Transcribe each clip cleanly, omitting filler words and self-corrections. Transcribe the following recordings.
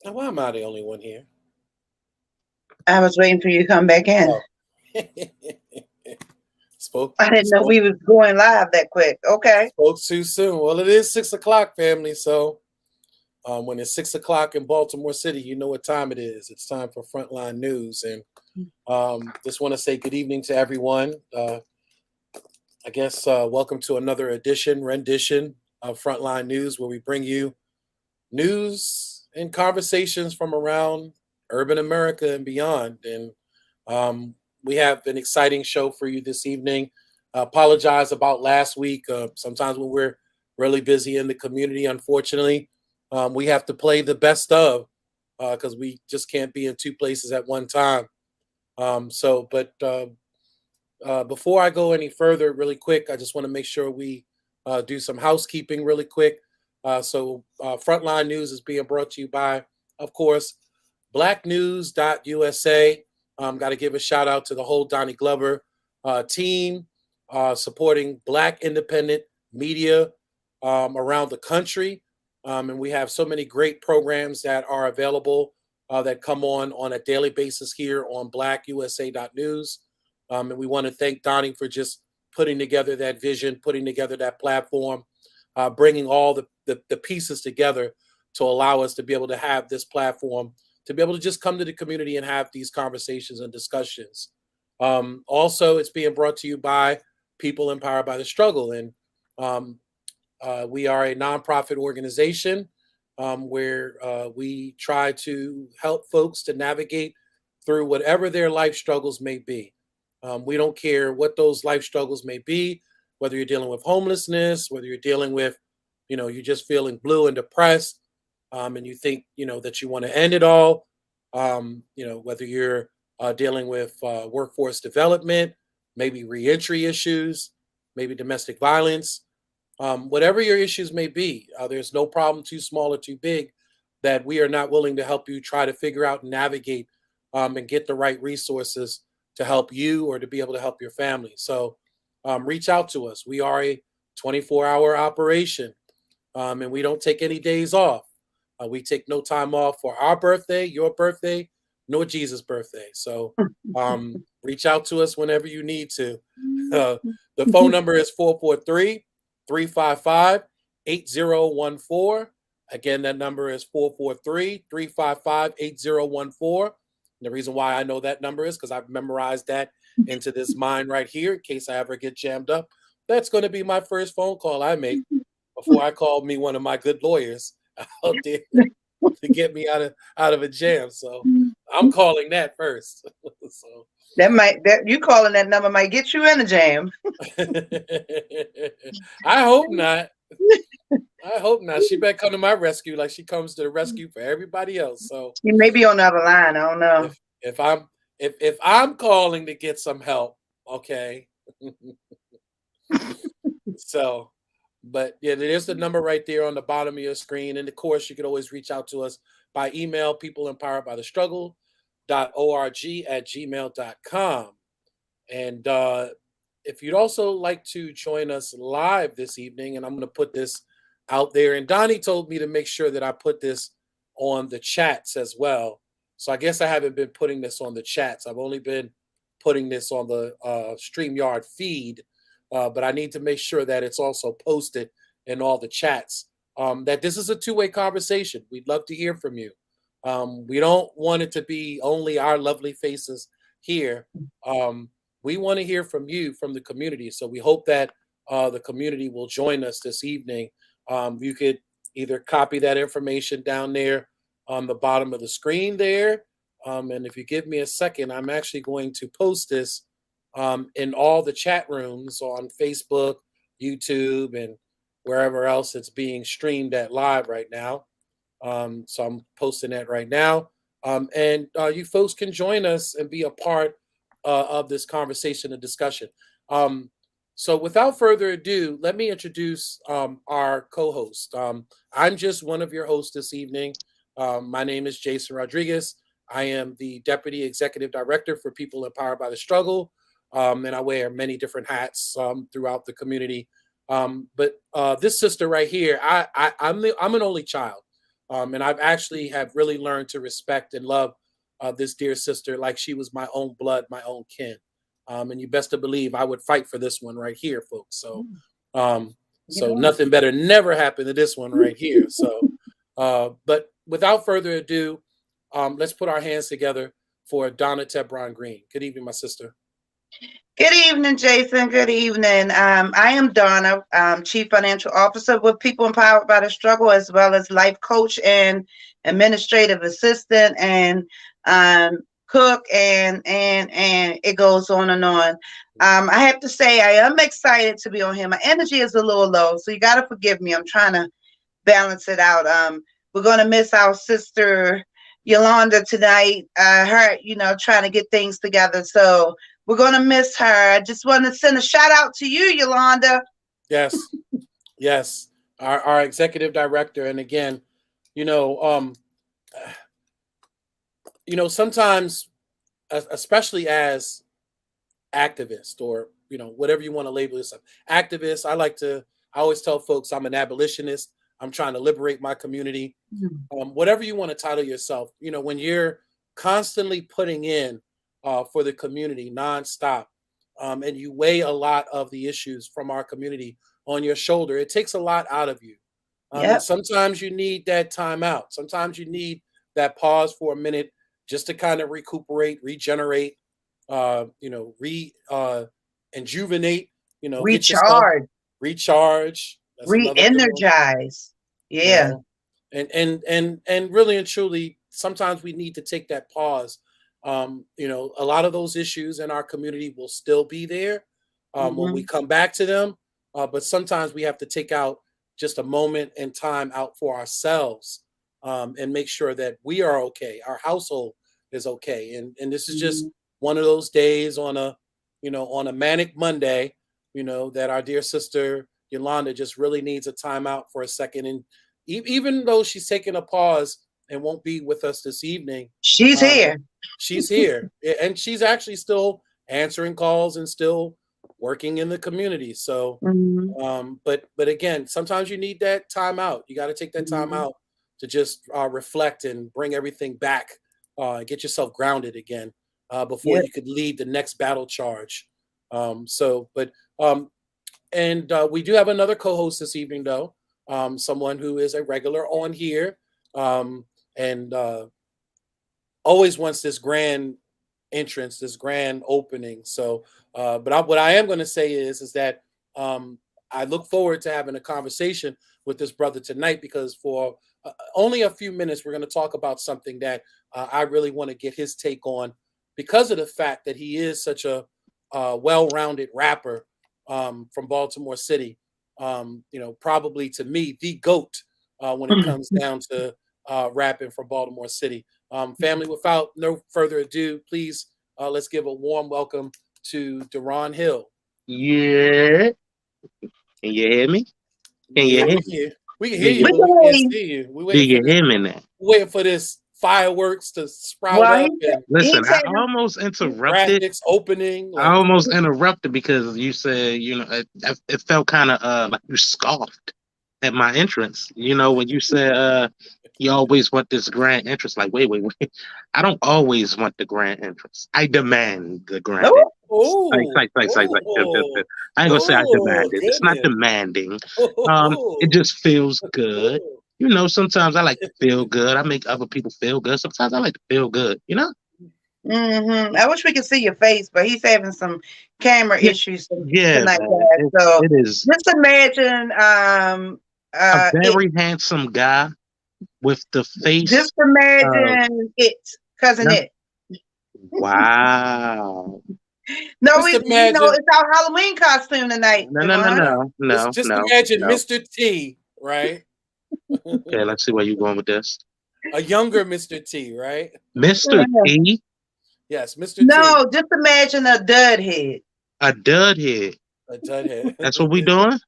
Now, why am I the only one here? I was waiting for you to come back in. Oh, spoke I didn't know spoke we was going live that quick. Okay. spoke too soon. Well, it is 6 o'clock, family. So when it's 6 o'clock in Baltimore City, you know what time it is. It's time for Frontline News, and just want to say good evening to everyone. I guess welcome to another rendition of Frontline News, where we bring you news and conversations from around urban America and beyond. And um, we have an exciting show for you this evening. Apologize about last week. Sometimes when we're really busy in the community, unfortunately, we have to play the best of because we just can't be in two places at one time. But before I go any further, really quick, I just want to make sure we do some housekeeping really quick. Frontline News is being brought to you by, of course, blacknews.usa. Got to give a shout out to the whole Donnie Glover team supporting Black independent media around the country. And we have so many great programs that are available that come on a daily basis here on blackusa.news. And we want to thank Donnie for just putting together that vision, putting together that platform, bringing all the pieces together to allow us to be able to have this platform, to be able to just come to the community and have these conversations and discussions. Also, it's being brought to you by People Empowered by the Struggle. And um, we are a nonprofit organization where we try to help folks to navigate through whatever their life struggles may be. We don't care what those life struggles may be, whether you're dealing with homelessness, whether you're dealing with, you're just feeling blue and depressed, and you think, that you want to end it all. Whether you're dealing with workforce development, maybe reentry issues, maybe domestic violence, whatever your issues may be, there's no problem too small or too big that we are not willing to help you try to figure out and navigate and get the right resources to help you or to be able to help your family. So reach out to us. We are a 24-hour operation, and we don't take any days off. We take no time off for our birthday, your birthday, nor Jesus' birthday. So reach out to us whenever you need to. The phone number is 443 355 8014. Again, that number is 443 355 8014. The reason why I know that number is because I've memorized that into this mind right here in case I ever get jammed up. That's going to be my first phone call I make before I call me one of my good lawyers out there to get me out of a jam. So I'm calling that first. So That you calling that number might get you in a jam. I hope not. I hope not. She better come to my rescue like she comes to the rescue for everybody else. So You may be on the other line. I don't know. if I'm calling to get some help, okay. So, but yeah, there's the number right there on the bottom of your screen. And of course, you can always reach out to us by email, peopleempoweredbythestruggle.org@gmail.com. And if you'd also like to join us live this evening, and I'm going to put this out there, and Donnie told me to make sure that I put this on the chats as well. So I guess I haven't been putting this on the chats. I've only been putting this on the StreamYard feed, but I need to make sure that it's also posted in all the chats. That this is a two-way conversation. We'd love to hear from you. We don't want it to be only our lovely faces here. We want to hear from you, from the community. So we hope that the community will join us this evening. You could either copy that information down there on the bottom of the screen there. And if you give me a second, I'm actually going to post this in all the chat rooms on Facebook, YouTube, and wherever else it's being streamed at live right now. So I'm posting that right now. And you folks can join us and be a part of this conversation and discussion. So without further ado, let me introduce our co-host. I'm just one of your hosts this evening. My name is Jason Rodriguez. I am the Deputy Executive Director for People Empowered by the Struggle, and I wear many different hats throughout the community. But this sister right here, I'm an only child. And I've actually have really learned to respect and love this dear sister like she was my own blood, my own kin. And you best to believe I would fight for this one right here, folks. So, um, You so know. nothing better never happened to this one right here. So, but without further ado, let's put our hands together for Donna Tebron Green. Good evening, my sister. Good evening, Jason. Good evening. I am Donna, Chief Financial Officer with People Empowered by the Struggle, as well as life coach and administrative assistant and cook and it goes on and on. I have to say I am excited to be on here. My energy is a little low, so you got to forgive me. I'm trying to balance it out. We're gonna miss our sister Yolanda tonight. Her, trying to get things together. So we're gonna miss her. I just want to send a shout out to you, Yolanda. Yes, yes, our executive director. And again, you know, um, sometimes, especially as activist or whatever you want to label yourself, activist. I always tell folks I'm an abolitionist. I'm trying to liberate my community. Whatever you want to title yourself, when you're constantly putting in for the community nonstop, and you weigh a lot of the issues from our community on your shoulder, it takes a lot out of you. And Yep. sometimes you need that time out. Sometimes you need that pause for a minute just to kind of recuperate, regenerate, re injuvenate, get yourself Recharge, recharge. That's another good one. re-energize. You Yeah. know, and really and truly, sometimes we need to take that pause. A lot of those issues in our community will still be there when we Hmm. come back to them, but sometimes we have to take out just a moment and time out for ourselves, and make sure that we are okay, our household is okay, and this is just Hmm. one of those days on a manic Monday, that our dear sister Yolanda just really needs a time out for a second. And even though she's taking a pause and won't be with us this evening, She's um, here. she's here and she's actually still answering calls and still working in the community. So, Hmm. but again, sometimes you need that time out. You got to take that time Hmm. out to just reflect and bring everything back, get yourself grounded again before Yep. you could lead the next battle charge. And we do have another co-host this evening, though. Someone who is a regular on here, and always wants this grand entrance, this grand opening. So, what I am going to say is that I look forward to having a conversation with this brother tonight, because for only a few minutes we're going to talk about something that I really want to get his take on, because of the fact that he is such a well-rounded rapper from Baltimore City. Probably to me the GOAT when it comes down to rapping from Baltimore City. Family, without no further ado, please let's give a warm welcome to Deron Hill. Yeah. Can you hear me? Can you Yeah, hear? we can Do hear you, you, We but we can can't hear you. see you. do you hear me now? Waiting for this fireworks to sprout Well, up and Listen, he's I having. almost interrupted. graphics opening. I Like, almost interrupted because you said, it felt kind of like you scoffed at my entrance. When you said you always want this grand entrance. Like, wait, wait, wait. I don't always want the grand entrance. I demand the grand Oh, entrance. Chill, chill, chill. oh, I ain't gonna say I oh, demand it. It's not goodness. demanding. It Oh, just feels good. Sometimes I like to feel good. I make other people feel good. Sometimes I like to feel good. I wish we could see your face, but he's having some camera Yeah, issues yeah, tonight, man. guys. It, So it is just imagine, a it. very handsome guy with the face Just of imagine it, cousin. no, It. wow. No, just imagine, it's our Halloween costume tonight, No, no, no, Devon. no, just no, just no, imagine no. Mr. T, right? Okay, let's see where you're going with this. A younger Mr. T, right? Mr. Yeah. T, Yes, Mr. T, No, just imagine a dud head. a dud head. a Jughead. That's what we doing?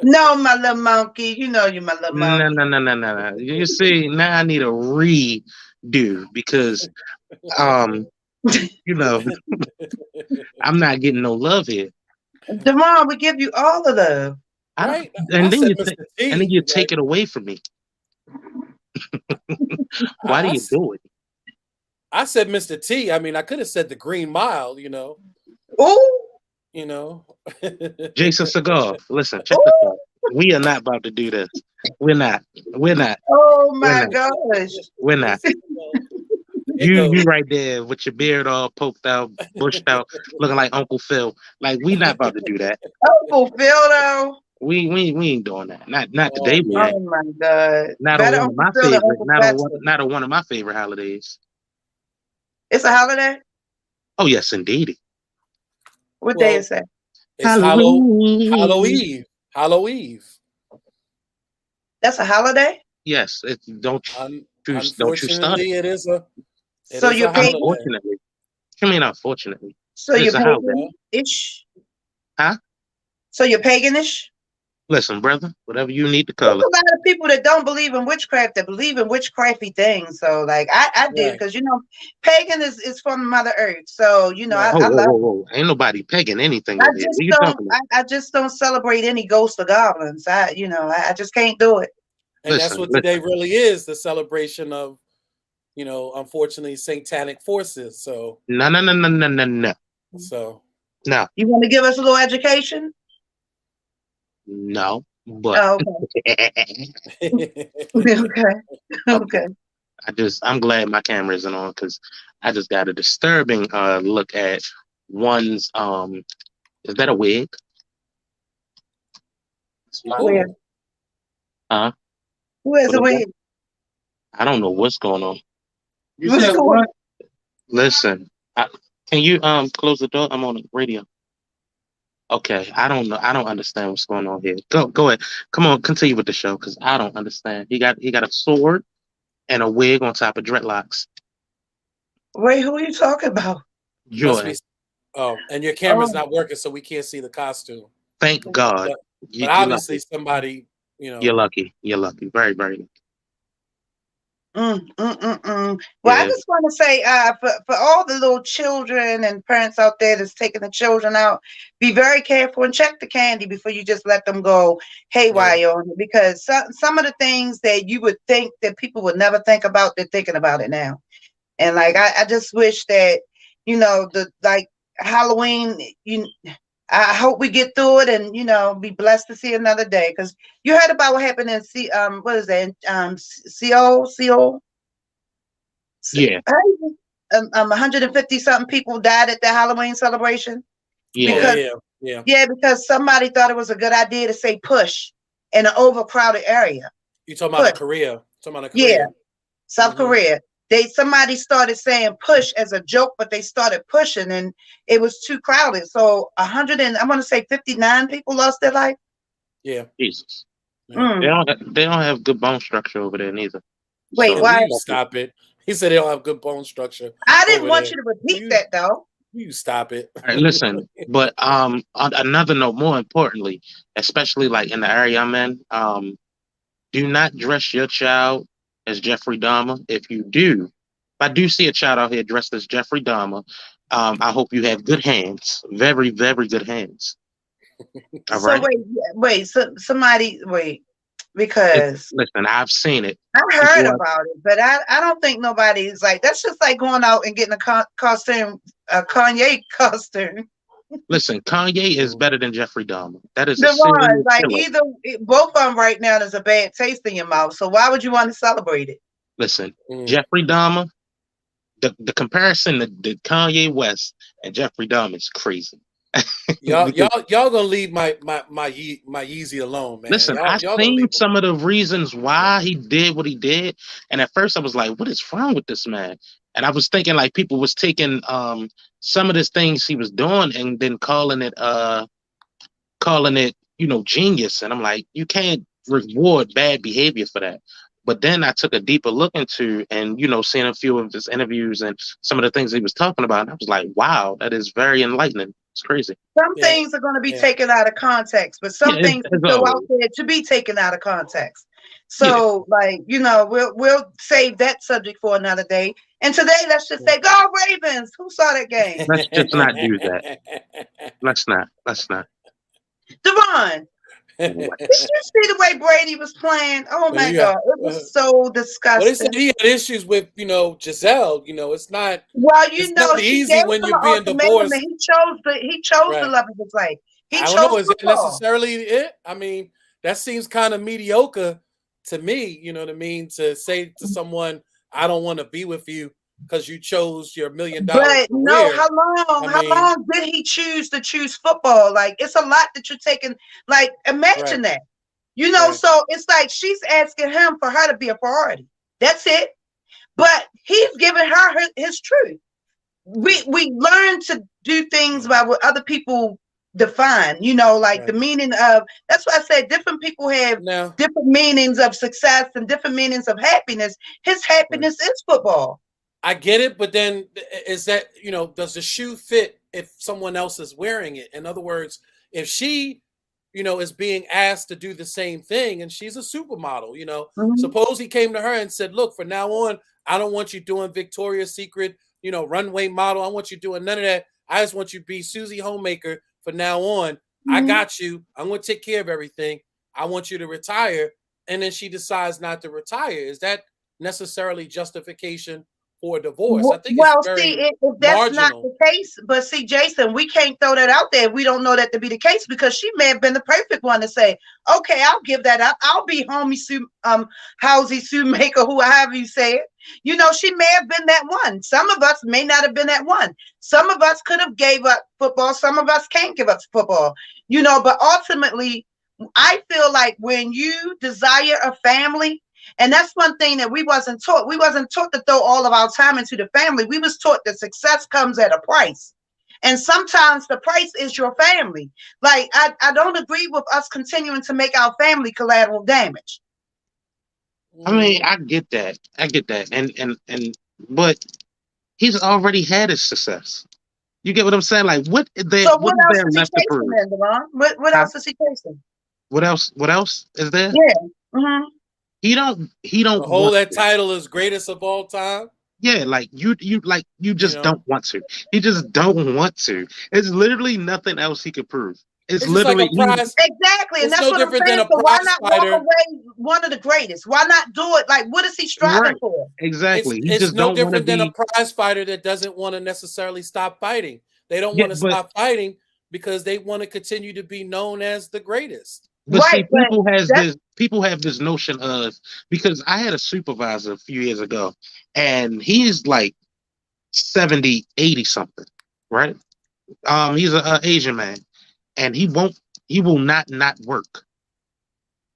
No, my little monkey. You know you my little No, monkey. no, no, no, no, no. You see, now I need a redo because um, you know, I'm not getting no love here. Devon, we give you all of love. I don't, Right? I and then said you Mr. and then T, you right? take it away from me. Why do I, you do it? I said Mr. T. I mean, I could have said the Green Mile, Ooh, you know. Jason Segal, listen, check this ooh. out. We are not about to do this. We're not. We're not. Oh We're my not. gosh. We're not. It You goes. right there with your beard all poked out, bushed out, looking like Uncle Phil. Like we not about to do that. Uncle Phil though. We ain't doing that. Not Oh today. We man. ain't. Oh my God. Not on Better one of Uncle my Phil than favorite. Uncle Fester. Not on one of my favorite holidays. It's a holiday? Oh yes, indeed. What day Well, is that? it's Halloween. Halloween. Halloween. That's a holiday? Yes. Don't you start it. Unfortunately, it So is you're a pagan? holiday. Unfortunately. I mean, unfortunately, So it you're is a holiday. Well, pagan-ish? Huh? So you're paganish? Listen, brother. Whatever you need to There's call it. a lot of people that don't believe in witchcraft that believe in witchcrafty things. So like I do right, because pagan is from Mother Earth. So right. Oh, I whoa, love whoa, it. whoa! Ain't nobody pegging anything I over here. just What you don't talking about? I just don't celebrate any ghosts or goblins. I just can't do it. And that's Listen, what today listen. really is, the celebration of, unfortunately, satanic forces. So, No, no, no, no, no, no, no, so no, You want to give us a little education? no. But Oh, okay. Okay. I'm glad my camera isn't on because I just got a disturbing look at one's is that a wig? Where? oh, Huh? Where's What the is that? wig? I don't know what's going on. you What's said going what? on? Listen, can you close the door? I'm on the radio. Okay, I don't know. I don't understand what's going on here. Go ahead. Come on, continue with the show because I don't understand. He got a sword and a wig on top of dreadlocks. Wait, who are you talking about? Must be. Jordan, Oh, and your camera's Oh, not working, so we can't see the costume. thank God. But You, but you're obviously lucky. somebody, You're lucky. You're lucky. Very, very lucky. well, I Yeah. just want to say, for all the little children and parents out there that's taking the children out, be very careful and check the candy before you just let them go Yeah. haywire on it. Because some of the things that you would think that people would never think about, they're thinking about it now. And like, I just wish that, the like Halloween, I hope we get through it and be blessed to see another day. Because you heard about what happened in what is that? Seoul. Yeah. 150 something people died at the Halloween celebration Oh Yeah. because yeah. because somebody thought it was a good idea to say push in an overcrowded area. You talking about in Push, Korea? Talking about in yeah, Korea? South Hmm. Korea. Somebody started saying push as a joke, but they started pushing and it was too crowded. So 100 and I'm gonna say 59 people lost their life. Yeah. Jesus. Yeah. They don't have good bone structure over there neither. Wait, So Will why? you stop it? He said they don't have good bone structure I didn't over want there. you to repeat You that though. you stop it. all right, listen, but on another note, more importantly, especially like in the area I'm in, do not dress your child as Jeffrey Dahmer. If you do, if I do see a child out here dressed as Jeffrey Dahmer, I hope you have good hands, very, very good hands. All So right. wait. So somebody wait because Listen, I've seen it. I heard People are about it, but I don't think nobody's like that's just like going out and getting a costume, a Kanye costume. listen. Kanye is better than Jeffrey Dahmer. That is a Devon, serious like killer. both of them right now, there's a bad taste in your mouth. So why would you want to celebrate it? Listen, Mm. Jeffrey Dahmer. The comparison to Kanye West and Jeffrey Dahmer is crazy. Y'all Because gonna leave my Yeezy alone, man. listen, I Y'all gonna seen leave him. some of the reasons why he did what he did, and at first I was like, "What is wrong with this man?" And I was thinking like people was taking some of the things he was doing and then calling it genius, and I'm like, you can't reward bad behavior for that. But then I took a deeper look into and seeing a few of his interviews and some of the things he was talking about, and I was like, wow, that is very enlightening. It's crazy. Some Yeah, things are going to be yeah. taken out of context, but Yeah, some things as can go out always. there to be taken out of context. Yeah, So, like, we'll save that subject for another day. And today, let's just say, "Go Ravens!" Who saw that game? let's just not do that. Let's not. Devon, Did you see the way Brady was playing? Oh my Yeah. God, it was so Well, they said disgusting. he had issues with, Giselle. Well, It's not she easy gave when him you're an being ultimatum, and divorced. he chose the Right. love of his life. He I don't know. chose Is that football. necessarily it? I mean, that seems kind of mediocre to me. You know what I mean? To say to someone, I don't want to be with you because you chose your $1 million But no, career. I how mean, long did he choose football? Like, it's a lot that you're taking. Like, right, imagine that. right, So it's like she's asking him for her to be a priority. That's it. But he's giving her his truth. right, We learn to do things by what other people define, like the right. meaning of, that's why I said different people have Now, different meanings of success and different meanings of happiness. His right. happiness is football. I get it, but then is that, does the shoe fit if someone else is wearing it? In other words, if she, is being asked to do the same thing and she's a supermodel, Mhm. suppose he came to her and said, look, from now on, I don't want you doing Victoria's Secret, runway model. I want you doing none of that. I just want you to be Susie Homemaker from now on. I Mhm. got you. I'm going to take care of everything. I want you to retire. And then she decides not to retire. Is that necessarily justification for divorce? I think it's Well, see, very if that's not marginal. the case, but see, Jason, we can't throw that out there. We don't know that to be the case, because she may have been the perfect one to say, "Okay, I'll give that up. I'll be housey suit maker, however you say it." She may have been that one. Some of us may not have been that one. Some of us could have gave up football. Some of us can't give up football. But ultimately, I feel like when you desire a family, and that's one thing that we wasn't taught. We wasn't taught to throw all of our time into the family. We was taught that success comes at a price. And sometimes the price is your family. Like, I don't agree with us continuing to make our family collateral damage. I mean, I get that. I get that. But he's already had his success. You get what I'm saying? Like, So what what is else there is he left to chasing prove? then, Devon? What Huh? else is he chasing? What else is there? Yeah. Mm-hmm. He don't To hold want that to. title as greatest of all time, Yeah, like you you just know, don't want to. He just don't want to. It's literally nothing else he could prove. It's it's just like a literally he prize. Exactly. And It's that's no what I'm different than saying. a So why prize not walk fighter. away one of the greatest? Why not do it? Like, what is he striving right. for? It's Exactly. He it's just no don't want to different than a be. prize fighter that doesn't want to necessarily stop fighting. They don't Yeah, want to stop fighting because they want to continue to be known as the greatest. but Right. see, But that's people have this notion of, because I had a supervisor a few years ago, and he's like 70, 80 something, right? He's a Asian man, and he will not work.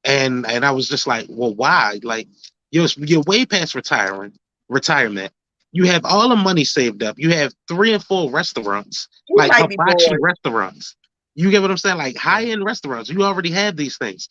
And I was just like, well, why? Like, you're way past retirement. You have all the money saved up. You have 3 and 4 restaurants, he like might be hibachi bored. restaurants. You get what I'm saying? Like high Right. end restaurants. You already have these things.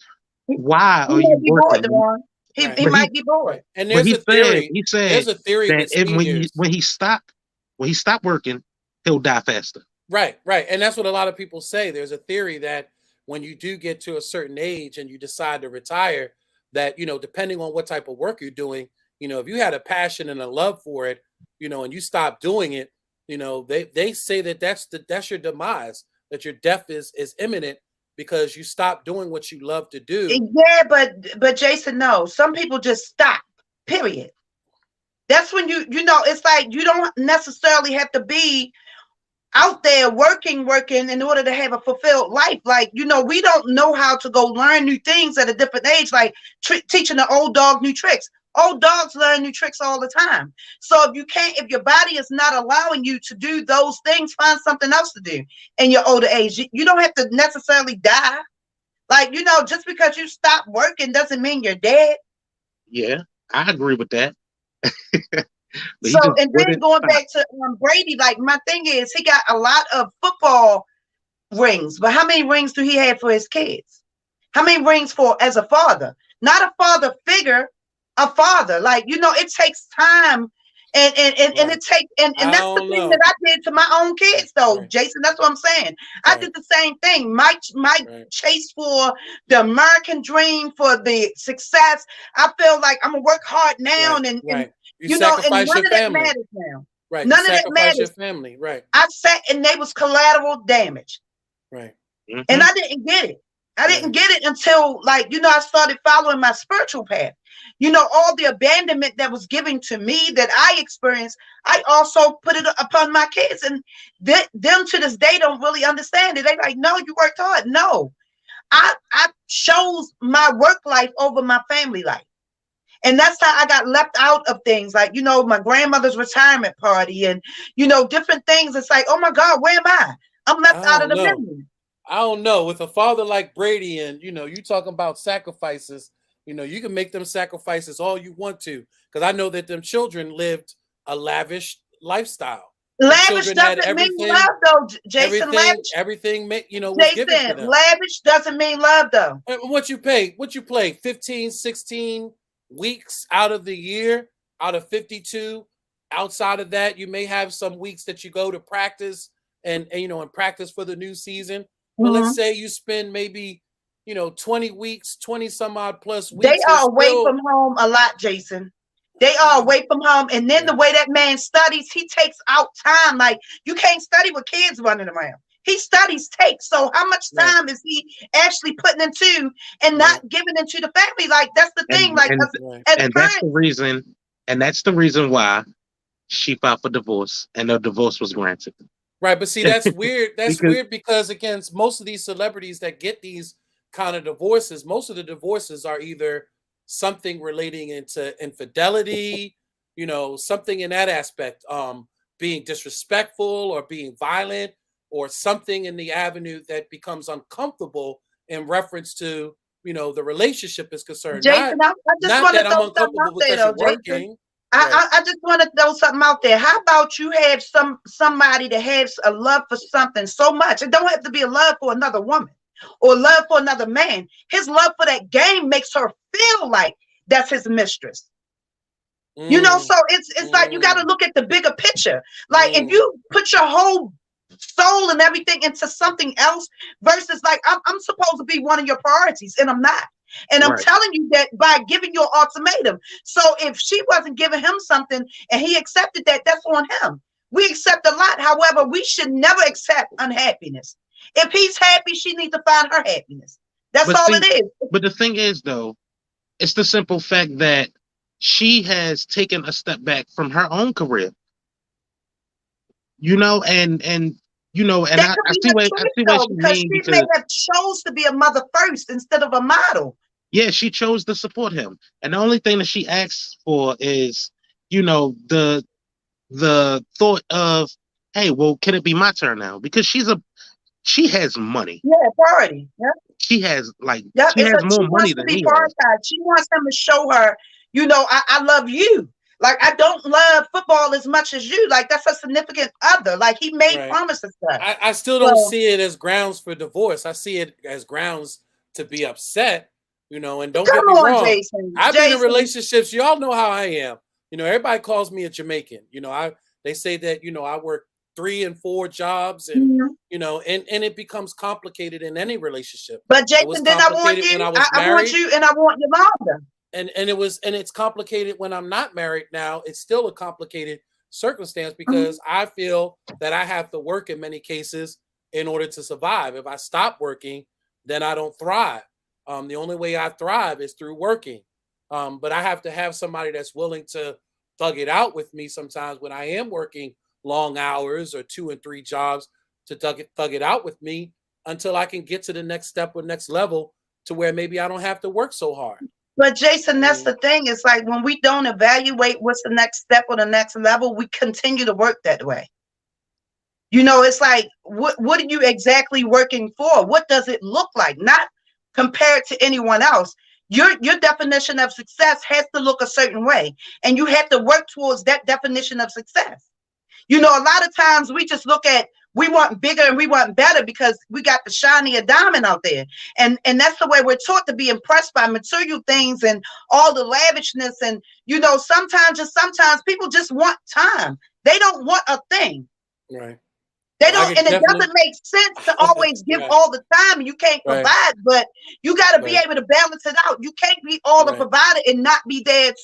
He, Why he are might you be bored, working? Devon. He Right. But he might be bored. Right. And but there's he a said theory. he said There's a theory that with if seniors. when he stopped working, he'll die faster. Right, right. And that's what a lot of people say. There's a theory that when you do get to a certain age and you decide to retire, that, depending on what type of work you're doing, if you had a passion and a love for it, and you stop doing it, they say that that's your demise, that your death is imminent because you stop doing what you love to do. Yeah, but Jason, no. Some people just stop. Period. That's when it's like you don't necessarily have to be out there working in order to have a fulfilled life. Like, we don't know how to go learn new things at a different age, like teaching the old dog new tricks. Old dogs learn new tricks all the time. So if your body is not allowing you to do those things, find something else to do in your older age. You don't have to necessarily die. Like, just because you stop working doesn't mean you're dead. Yeah, I agree with that. But he So, just and then wouldn't going stop. back to Brady, like, my thing is, he got a lot of football rings, but how many rings do he have for his kids? How many rings for as a father? Not a father figure, a father. Like, it takes time, and Right. it takes and I that's the don't thing that know. I did to my own kids, though, Right. Jason. That's what I'm saying. I Right. did the same thing. My Right. chase for the American dream, for the success. I feel like I'm gonna work hard now, Right. and Right. You and sacrifice none your of that family. matters now. Right. You None of that sacrifice your matters. family. Right. I sat and they was collateral damage. Right. And Hmm. I didn't get it. I didn't get it until, like, I started following my spiritual path. All the abandonment that was given to me that I experienced, I also put it upon my kids. And them to this day don't really understand it. They like, no, you worked hard. No, I chose my work life over my family life. And that's how I got left out of things like, my grandmother's retirement party and, different things. It's like, oh my God, where am I? I'm left out of the memory. I don't know. With a father like Brady and, you talking about sacrifices, you can make them sacrifices all you want to. Because I know that them children lived a lavish lifestyle. Lavish doesn't mean love, though, Jason. Everything, was given to them. Lavish doesn't mean love, though. What you play 15, 16 weeks out of the year, out of 52. Outside of that, you may have some weeks that you go to practice and practice for the new season. But let's say you spend maybe, 20 weeks, 20 some odd plus weeks. They are away from home a lot, Jason. They are away from home. And then the way that man studies, he takes out time. Like, you can't study with kids running around. He studies takes. So how much time is he actually putting into and not giving into the family? Like, that's the thing. That's the reason why she filed for divorce and the divorce was granted. Right, but see, that's weird. That's weird because, again, most of these celebrities that get these kind of divorces, most of the divorces are either something relating into infidelity, something in that aspect, being disrespectful or being violent, or something in the avenue that becomes uncomfortable in reference to, the relationship is concerned. Jason, I just want to throw something out there, though, Jason. I just want to throw something out there. How about you have somebody that has a love for something so much? It don't have to be a love for another woman or love for another man. His love for that game makes her feel like that's his mistress. So it's like you got to look at the bigger picture. Like if you put your whole soul and everything into something else versus like I'm supposed to be one of your priorities and I'm not. And I'm telling you that by giving you an ultimatum. So if she wasn't giving him something and he accepted that, that's on him. We accept a lot. However, we should never accept unhappiness. If he's happy, she needs to find her happiness. That's all it is. But the thing is, though, it's the simple fact that she has taken a step back from her own career. And I see what she means. She may have chose to be a mother first instead of a model. Yeah, she chose to support him. And the only thing that she asks for is, the thought of, hey, well, can it be my turn now? Because she has money. Yeah, priority. Yeah. She has she has more money than he has. She wants them to show her, I love you. Like, I don't love football as much as you. Like, that's a significant other. Like, he made promises to her. I still don't see it as grounds for divorce. I see it as grounds to be upset, and don't get me wrong. Jason. I've been in relationships. Y'all know how I am. Everybody calls me a Jamaican. They say that, I work 3 and 4 jobs and, and it becomes complicated in any relationship. But Jason, then I want you, I want you and I want Yolanda. And it's complicated when I'm not married now. It's still a complicated circumstance because I feel that I have to work in many cases in order to survive. If I stop working, then I don't thrive. The only way I thrive is through working. But I have to have somebody that's willing to thug it out with me sometimes when I am working long hours or 2 and 3 jobs to thug it out with me until I can get to the next step or next level to where maybe I don't have to work so hard. But Jason, that's the thing. It's like when we don't evaluate what's the next step or the next level, we continue to work that way. It's like, what are you exactly working for? What does it look like? Not compared to anyone else. Your definition of success has to look a certain way, and you have to work towards that definition of success. A lot of times we just look at, we want bigger and we want better because we got the shinier diamond out there. And that's the way we're taught to be impressed by material things and all the lavishness. And, sometimes people just want time. They don't want a thing. Right. They don't, and it doesn't make sense to always give all the time and you can't provide, but you got to be able to balance it out. You can't be all the provider and not be there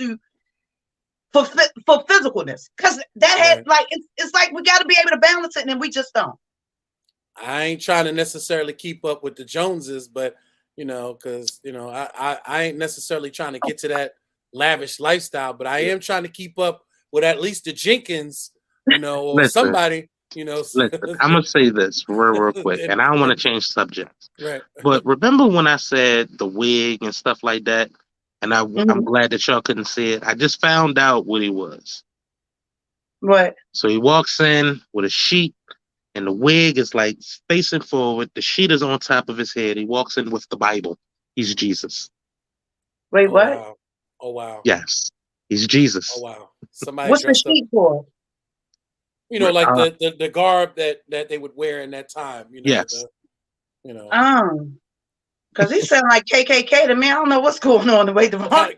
for physicalness, because that has it's like we got to be able to balance it and we just don't. I ain't trying to necessarily keep up with the Joneses, but because I ain't necessarily trying to get to that lavish lifestyle, but I am trying to keep up with at least the Jenkins, or Listen, somebody, listen. I'm gonna say this real quick, and I don't want to change subjects. right. But remember when I said the wig and stuff like that, and I'm Mhm. glad that y'all couldn't see it. I just found out what he was. What? So he walks in with a sheet, and the wig is like facing forward. The sheet is on top of his head. He walks in with the Bible. He's Jesus. Wait, Oh what? wow. Oh wow. Yes, he's Oh Jesus. wow. Somebody What's the dressed up, sheet for? like Uh, the garb that they would wear in that time. yes. You know, Because he sound like KKK to me. I don't know what's going on the way the kind wrong. of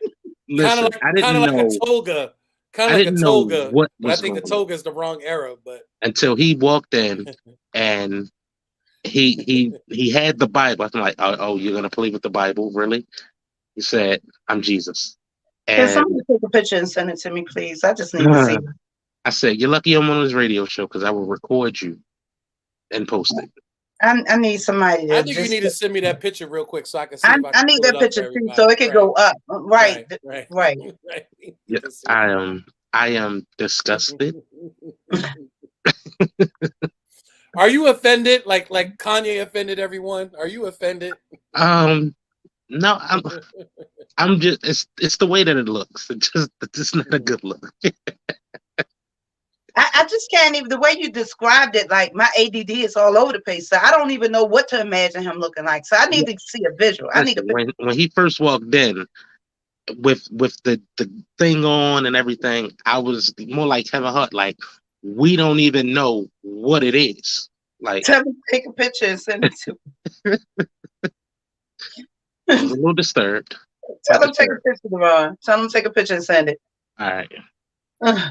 Listen, kind of like a toga, I didn't know what but I was think the going on toga is the wrong era. But until he walked in and he had the Bible. I'm like, oh, you're gonna play with the Bible, really? He said, I'm Jesus. Can And somebody take a picture and send it to me, please? I just need to see it. I said, you're lucky I'm on this radio show because I will record you and post it. I need somebody I to think you just. need to send me that picture real quick so I can see if I I can need pull it that up for picture too, so everybody. it could Right, go up. Right, right, right, right. right. We Yeah, need to see I am disgusted. it. Are you offended? Like Kanye offended everyone? Are you offended? Um, no, I'm just it's the way that it looks. It's just not a good look. I just can't even, the way you described it, like my ADD is all over the place. So I don't even know what to imagine him looking like. So I need to see a visual. I need a Listen, picture. when he first walked in with the thing on and everything, I was more like Kevin Hart, like we don't even know what it is. Like Tell him to take a picture and send it to I was me. a little disturbed. Tell him to take a picture, Devon. Tell him to take a picture and send it. All right. Ugh.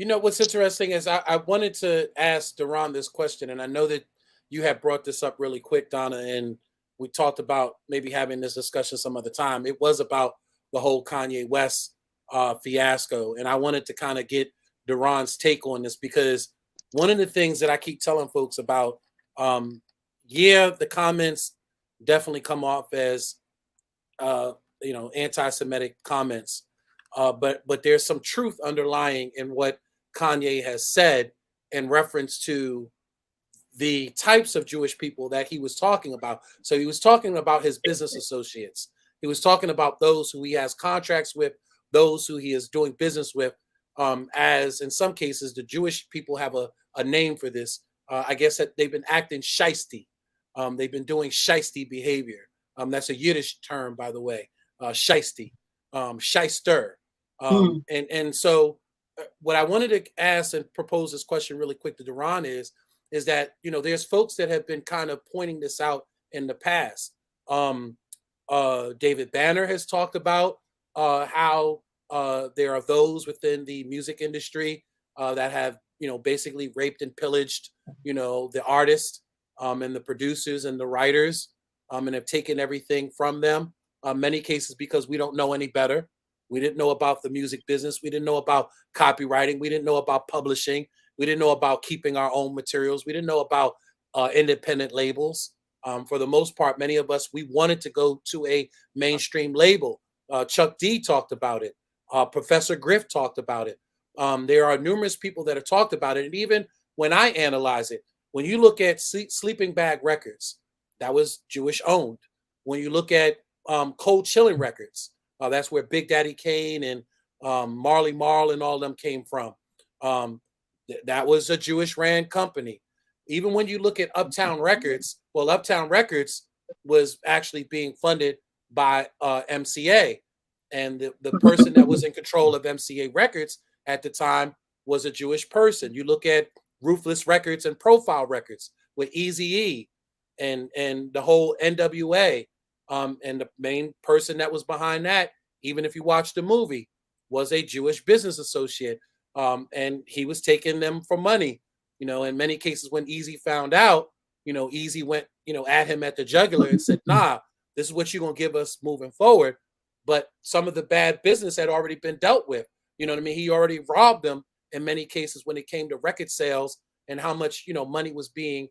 What's interesting is I wanted to ask Duran this question, and I know that you have brought this up really quick, Donna, and we talked about maybe having this discussion some other time. It was about the whole Kanye West fiasco, and I wanted to kind of get Duran's take on this because one of the things that I keep telling folks about, yeah, the comments definitely come off as anti-Semitic comments, but there's some truth underlying in what Kanye has said in reference to the types of Jewish people that he was talking about. So he was talking about his business associates. He was talking about those who he has contracts with, those who he is doing business with. As in some cases, the Jewish people have a name for this. I guess that they've been acting shisty. They've been doing shisty behavior. That's a Yiddish term, by the way, shisty, shyster. Mm. And so what I wanted to ask and propose this question really quick to Duran is that there's folks that have been kind of pointing this out in the past. David Banner has talked about how there are those within the music industry that have basically raped and pillaged the artists and the producers and the writers and have taken everything from them. Many cases because we don't know any better. We didn't know about the music business. We didn't know about copywriting. We didn't know about publishing. We didn't know about keeping our own materials. We didn't know about independent labels. For the most part, many of us, we wanted to go to a mainstream label. Chuck D talked about it. Professor Griff talked about it. There are numerous people that have talked about it. And even when I analyze it, when you look at Sleeping Bag Records, that was Jewish owned. When you look at Cold Chilling Records, that's where Big Daddy Kane and Marley Marl and all them came from. That was a Jewish ran company. Even when you look at Uptown Records, well, Uptown Records was actually being funded by MCA. And the person that was in control of MCA Records at the time was a Jewish person. You look at Ruthless Records and Profile Records with Eazy-E and the whole NWA. And the main person that was behind that, even if you watch the movie, was a Jewish business associate. And he was taking them for money. In many cases, when Easy found out, Easy went, at him at the jugular and said, nah, this is what you're going to give us moving forward. But some of the bad business had already been dealt with. You know what I mean? He already robbed them in many cases when it came to record sales and how much, money was being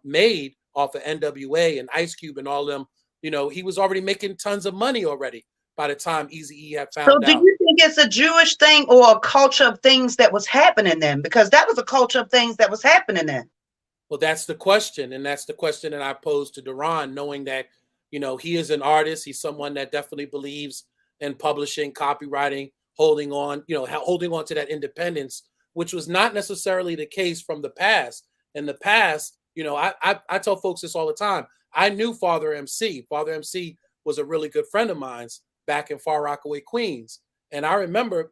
made off of NWA and Ice Cube and all them You know, he was already making tons of money already by the time Eazy-E had So found do out. you think it's a Jewish thing or a culture of things that was happening then? Because that was a culture of things that was happening then. Well, that's the question, and that's the question that I posed to Duran, knowing that, you know, he is an artist. He's someone that definitely believes in publishing, copywriting, holding on, you know, holding on to that independence, which was not necessarily the case from the past. In the past, you know, I tell folks this all the time. I knew Father MC. Father MC was a really good friend of mine's back in Far Rockaway, Queens, and I remember,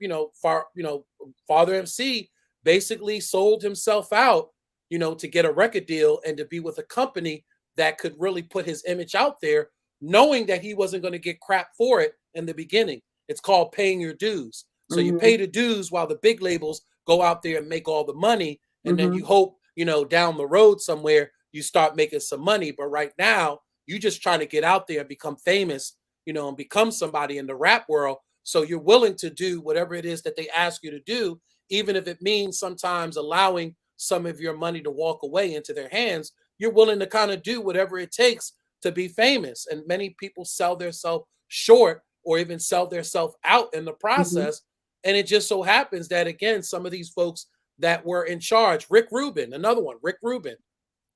Father MC basically sold himself out, you know, to get a record deal and to be with a company that could really put his image out there, knowing that he wasn't going to get crap for it in the beginning. It's called paying your dues. So you pay the dues while the big labels go out there and make all the money. And then you hope, you know, down the road somewhere, you start making some money. But right now, you just trying to get out there and become famous, you know, and become somebody in the rap world. So you're willing to do whatever it is that they ask you to do, even if it means sometimes allowing some of your money to walk away into their hands. You're willing to kind of do whatever it takes to be famous. And many people sell themselves short or even sell themselves out in the process. And it just so happens that, again, some of these folks that were in charge, Rick Rubin, another one, Rick Rubin,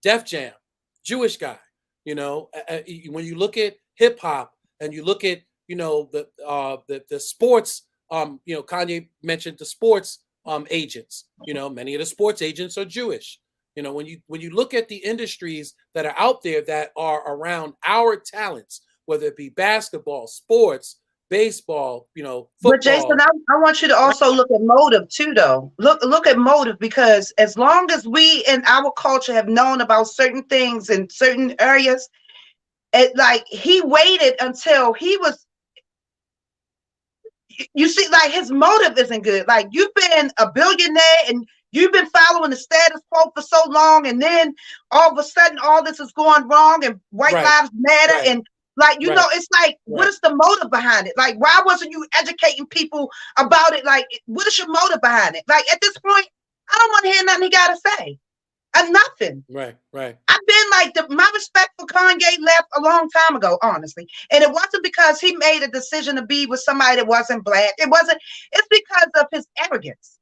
Def Jam, Jewish guy, you know, when you look at hip hop and you look at, you know, the sports, you know, Kanye mentioned the sports agents, you know, many of the sports agents are Jewish. You know, when you look at the industries that are out there that are around our talents, whether it be basketball, sports, baseball, you know, football. But Jason, I want you to also look at motive too, though. Look at motive, because as long as we in our culture have known about certain things in certain areas, like he waited until he was. You see, like his motive isn't good. Like you've been a billionaire and you've been following the status quo for so long, and then all of a sudden all this is going wrong and white lives matter. And like, you know, it's like, what is the motive behind it? Like, why wasn't you educating people about it? Like, what is your motive behind it? Like, at this point, I don't want to hear nothing he got to say. Nothing. Right. I've been like, my respect for Kanye left a long time ago, honestly. And it wasn't because he made a decision to be with somebody that wasn't black. It's because of his arrogance.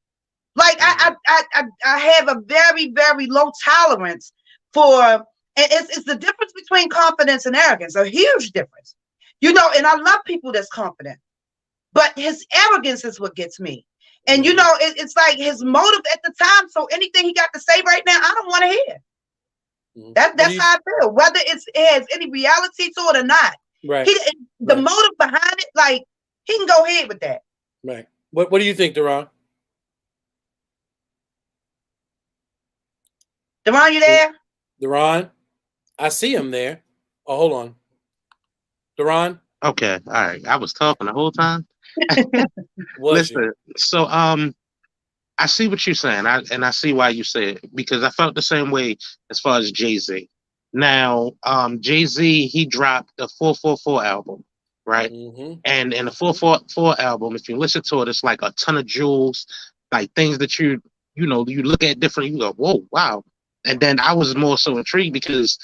Like, I have a very, very low tolerance for. It's the difference between confidence and arrogance, a huge difference. You know, and I love people that's confident, but his arrogance is what gets me. And, you know, it's like his motive at the time. So anything he got to say right now, I don't want to hear. That's how I feel, whether it has any reality to it or not. The motive behind it, like, he can go ahead with that. Right. What do you think, Duran? Duran, you there? Duran? I see him there. Oh, hold on. Duran? Okay, all right. I was talking the whole time. Listen, so I see what you're saying, and I see why you say it, because I felt the same way as far as Jay-Z. Now, Jay-Z, he dropped the 444 album, right? And in the 444 album, if you listen to it, it's like a ton of jewels, like things that you look at different, you go, whoa, wow. And then I was more so intrigued because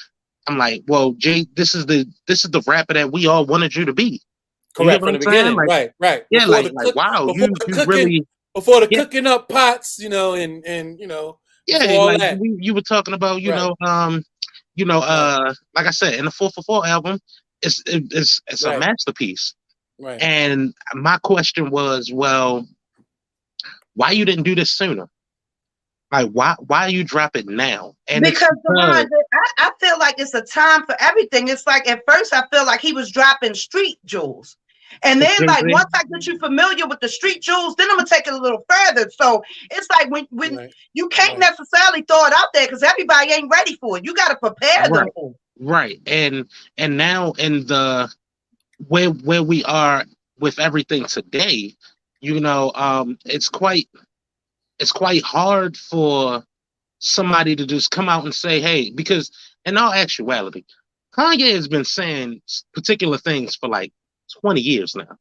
I'm like, well, Jay, this is the rapper that we all wanted you to be. Correct, from the beginning, like, right. Yeah, wow, before the cooking up pots, you know, and you know, like you were talking about, like I said, in the 444 album, it's a masterpiece. Right. And my question was, well, why you didn't do this sooner? Like, why you drop it now? And because I feel like it's a time for everything. It's like, at first I feel like he was dropping street jewels. And then, like, once I get you familiar with the street jewels, then I'm gonna take it a little further. So it's like when you can't necessarily throw it out there because everybody ain't ready for it. You got to prepare them for it. Right. And now in the where we are with everything today, you know, it's quite hard for somebody to just come out and say, hey, because in all actuality, Kanye has been saying particular things for like 20 years now.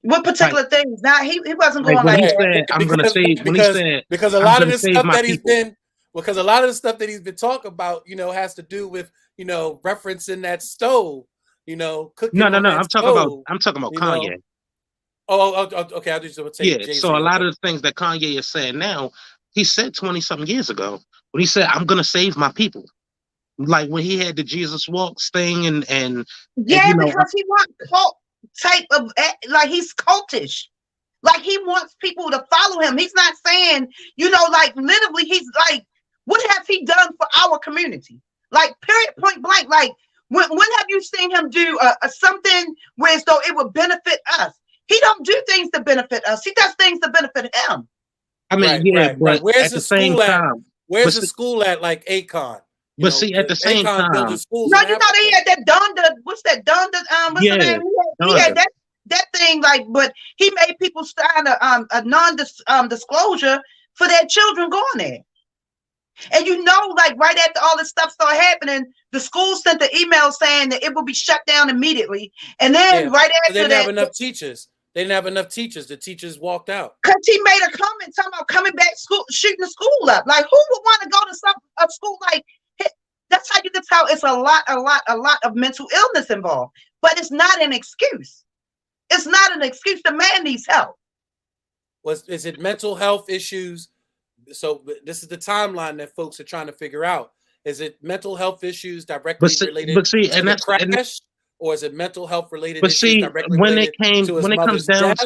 What particular things? Now he wasn't going like that. I'm going to say because a lot of the stuff that he's been because a lot of the stuff that he's been talking about, you know, has to do with, you know, referencing that stove, cooking on that stove. I'm talking about You Kanye. know. Okay. I just would say Yeah. Jay-Z. So a lot Okay. of the things that Kanye is saying now, he said 20 something years ago when he said, "I'm gonna save my people." Like when he had the Jesus Walks thing, and Yeah, because he wants cult type of, like, he's cultish. Like, he wants people to follow him. He's not saying, like, literally, he's like, what has he done for our community? Like, period, point blank. Like, when have you seen him do something where as though it would benefit us? He don't do things to benefit us. He does things to benefit him. I mean, Right. but Where's at the the same school at? time, Where's the school at? Like Akon. but see, at the same Akon building time, schools No, in Africa. they had that Donda. What's that Donda? What's the yeah, name? He had that thing, like, but he made people sign a non-disclosure for their children going there. And like, right after all this stuff started happening, the school sent the email saying that it will be shut down immediately. And then right after they didn't that, have enough teachers. They didn't have enough teachers. The teachers walked out. Because he made a comment talking about coming back shooting the school up. Like, who would want to go to a school like? That's how you can tell it's a lot of mental illness involved. But it's not an excuse. It's not an excuse. The man needs help. Is it mental health issues? So this is the timeline that folks are trying to figure out. Is it mental health issues directly related to the crash, or is it mental health related issues directly related to his mother's death?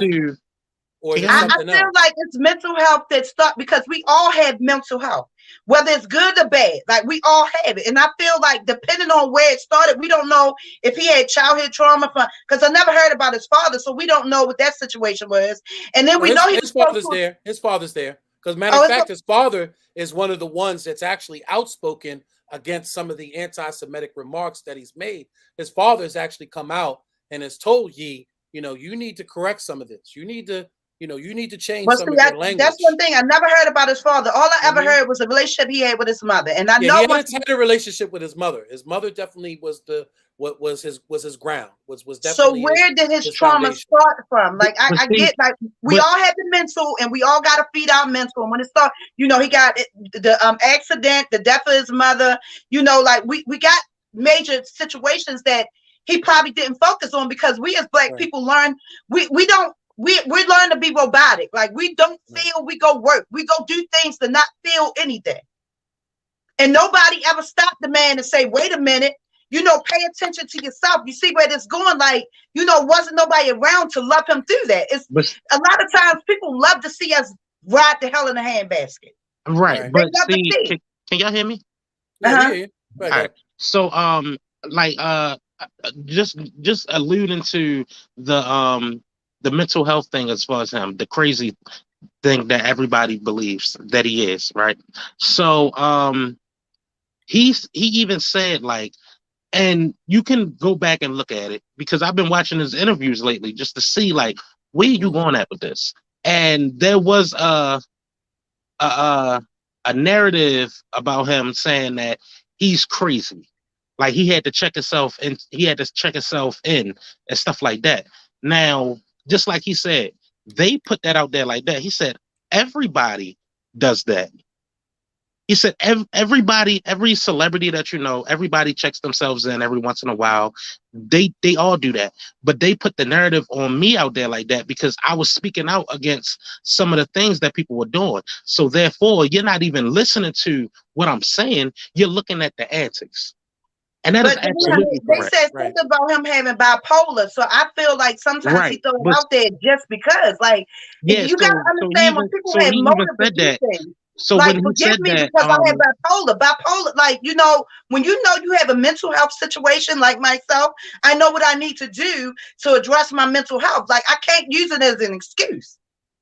Or is it something else? I feel like it's mental health that starts because we all have mental health, whether it's good or bad. Like, we all have it. And I feel like depending on where it started, we don't know if he had childhood trauma because I never heard about his father, so we don't know what that situation was. And then we know his father's there. His father's there. Because matter of fact, his father is one of the ones that's actually outspoken against some of the anti-Semitic remarks that he's made. His father has actually come out and has told Ye, you need to correct some of this. You need to change some of your language. That's one thing I never heard about his father. All I ever heard was a relationship he had with his mother, and I know he had a relationship with his mother. His mother definitely was his ground. Was definitely. So where did his trauma start from? Like, I get, like, we all have the mental, and we all got to feed our mental. And when it started, he got the accident, the death of his mother. Like, we got major situations that he probably didn't focus on because we as Black people learn we learn to be robotic. Like, we don't feel, we go work. We go do things to not feel anything. And nobody ever stopped the man and say, wait a minute, pay attention to yourself. You see where this going? Like, wasn't nobody around to love him through that. A lot of times people love to see us ride the hell in a handbasket. Right. But see, can y'all hear me? Yeah. All right. So, just alluding to the mental health thing as far as him, the crazy thing that everybody believes that he is, right? So he even said, like, and you can go back and look at it because I've been watching his interviews lately just to see, like, where are you going at with this? And there was a narrative about him saying that he's crazy. Like, he had to check himself in and stuff like that. Now, just like he said, they put that out there like that. He said, everybody does that. He said, everybody, every celebrity that everybody checks themselves in every once in a while. They all do that. But they put the narrative on me out there like that because I was speaking out against some of the things that people were doing. So therefore, you're not even listening to what I'm saying. You're looking at the antics. And that is absolutely correct. They said something about him having bipolar. So I feel like sometimes he throws it out there just because. Like, you got to understand when people have motive to do things. So like, when he forgive me that, because I have bipolar, like, when you have a mental health situation like myself, I know what I need to do to address my mental health. Like, I can't use it as an excuse.